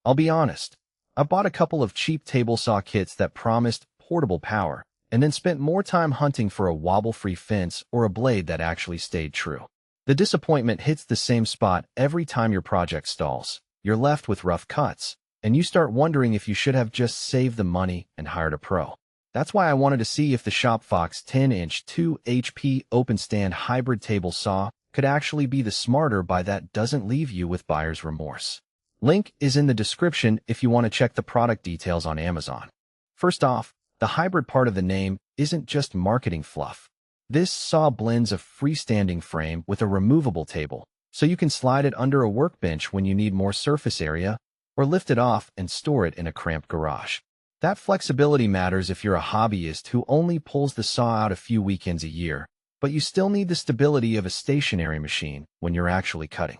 I'll be honest, I bought a couple of cheap table saw kits that promised portable power, and then spent more time hunting for a wobble-free fence or a blade that actually stayed true. The disappointment hits the same spot every time your project stalls. You're left with rough cuts, and you start wondering if you should have just saved the money and hired a pro. That's why I wanted to see if the ShopFox 10-inch 2 HP open-stand hybrid table saw could actually be the smarter buy that doesn't leave you with buyer's remorse. Link is in the description if you want to check the product details on Amazon. First off, the hybrid part of the name isn't just marketing fluff. This saw blends a freestanding frame with a removable table, so you can slide it under a workbench when you need more surface area, or lift it off and store it in a cramped garage. That flexibility matters if you're a hobbyist who only pulls the saw out a few weekends a year, but you still need the stability of a stationary machine when you're actually cutting.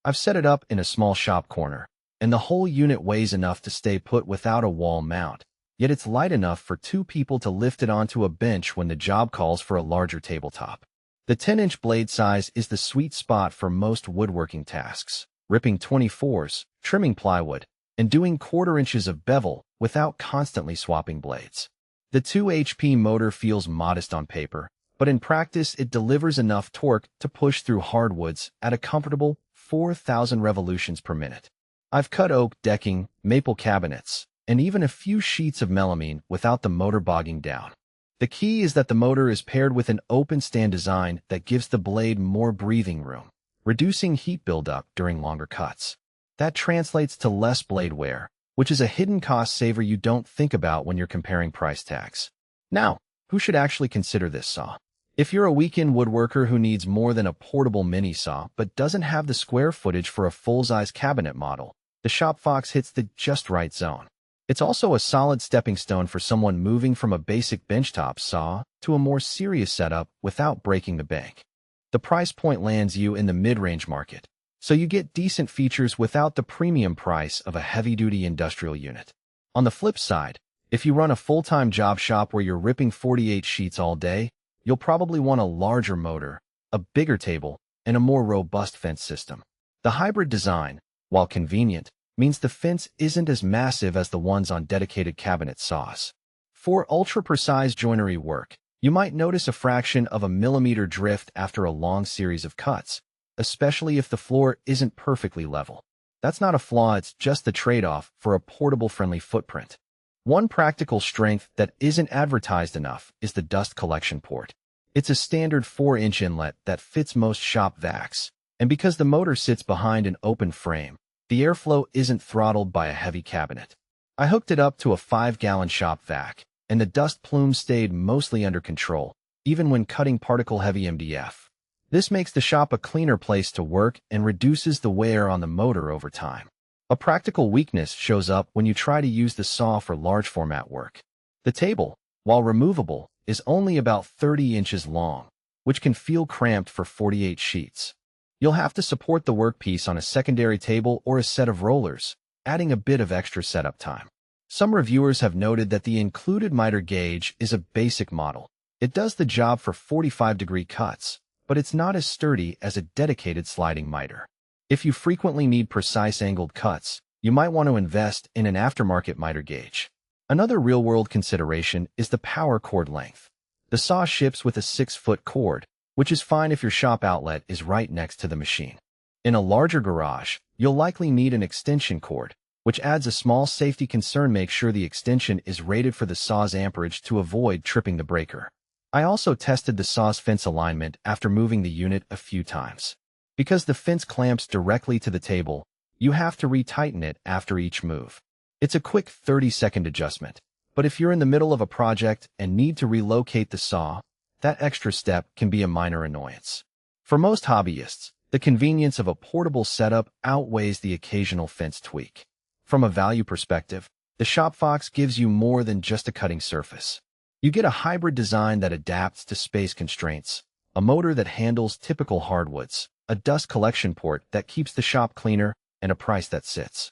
I've set it up in a small shop corner, and the whole unit weighs enough to stay put without a wall mount, yet it's light enough for two people to lift it onto a bench when the job calls for a larger tabletop. The 10-inch blade size is the sweet spot for most woodworking tasks, ripping 24s, trimming plywood, and doing 1/4 inches of bevel without constantly swapping blades. The 2 HP motor feels modest on paper, but in practice it delivers enough torque to push through hardwoods at a comfortable 4,000 revolutions per minute. I've cut oak decking, maple cabinets, and even a few sheets of melamine without the motor bogging down. The key is that the motor is paired with an open stand design that gives the blade more breathing room, reducing heat buildup during longer cuts. That translates to less blade wear, which is a hidden cost saver you don't think about when you're comparing price tags. Now, who should actually consider this saw? If you're a weekend woodworker who needs more than a portable mini saw but doesn't have the square footage for a full-size cabinet model, the ShopFox hits the just right zone. It's also a solid stepping stone for someone moving from a basic benchtop saw to a more serious setup without breaking the bank. The price point lands you in the mid-range market, so you get decent features without the premium price of a heavy-duty industrial unit. On the flip side, if you run a full-time job shop where you're ripping 48 sheets all day, you'll probably want a larger motor, a bigger table, and a more robust fence system. The hybrid design, while convenient, means the fence isn't as massive as the ones on dedicated cabinet saws. For ultra-precise joinery work, you might notice a fraction of a millimeter drift after a long series of cuts, especially if the floor isn't perfectly level. That's not a flaw, it's just the trade-off for a portable-friendly footprint. One practical strength that isn't advertised enough is the dust collection port. It's a standard 4-inch inlet that fits most shop vacs, and because the motor sits behind an open frame, the airflow isn't throttled by a heavy cabinet. I hooked it up to a 5-gallon shop vac, and the dust plume stayed mostly under control, even when cutting particle-heavy MDF. This makes the shop a cleaner place to work and reduces the wear on the motor over time. A practical weakness shows up when you try to use the saw for large format work. The table, while removable, is only about 30 inches long, which can feel cramped for 48 sheets. You'll have to support the workpiece on a secondary table or a set of rollers, adding a bit of extra setup time. Some reviewers have noted that the included miter gauge is a basic model. It does the job for 45-degree cuts, but it's not as sturdy as a dedicated sliding miter. If you frequently need precise angled cuts, you might want to invest in an aftermarket miter gauge. Another real-world consideration is the power cord length. The saw ships with a 6-foot cord, which is fine if your shop outlet is right next to the machine. In a larger garage, you'll likely need an extension cord, which adds a small safety concern. Make sure the extension is rated for the saw's amperage to avoid tripping the breaker. I also tested the saw's fence alignment after moving the unit a few times. Because the fence clamps directly to the table, you have to retighten it after each move. It's a quick 30-second adjustment, but if you're in the middle of a project and need to relocate the saw, that extra step can be a minor annoyance. For most hobbyists, the convenience of a portable setup outweighs the occasional fence tweak. From a value perspective, the ShopFox gives you more than just a cutting surface. You get a hybrid design that adapts to space constraints, a motor that handles typical hardwoods, a dust collection port that keeps the shop cleaner, and a price that sits